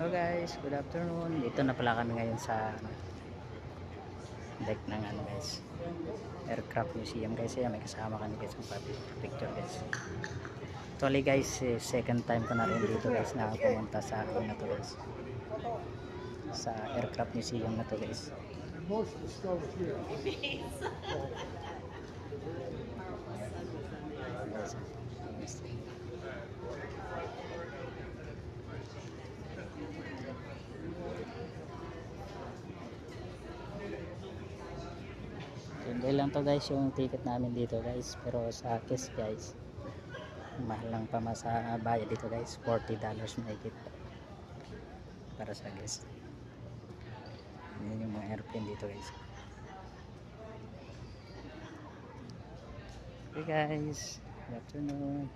Hello guys, good afternoon. Dito na pala kami ngayon sa deck ng guys, Aircraft Museum guys. May kasama kami guys ng picture guys. Actually guys, second time ko na rin dito guys na pumunta sa na to guys. Sa Aircraft Museum na to guys. Hindi lang to guys yung ticket namin dito guys, pero sa case guys mahal lang pa sa bayad dito guys, $40 mahigit para sa guest. Yan yung mga airplane dito guys. Okay guys, good afternoon.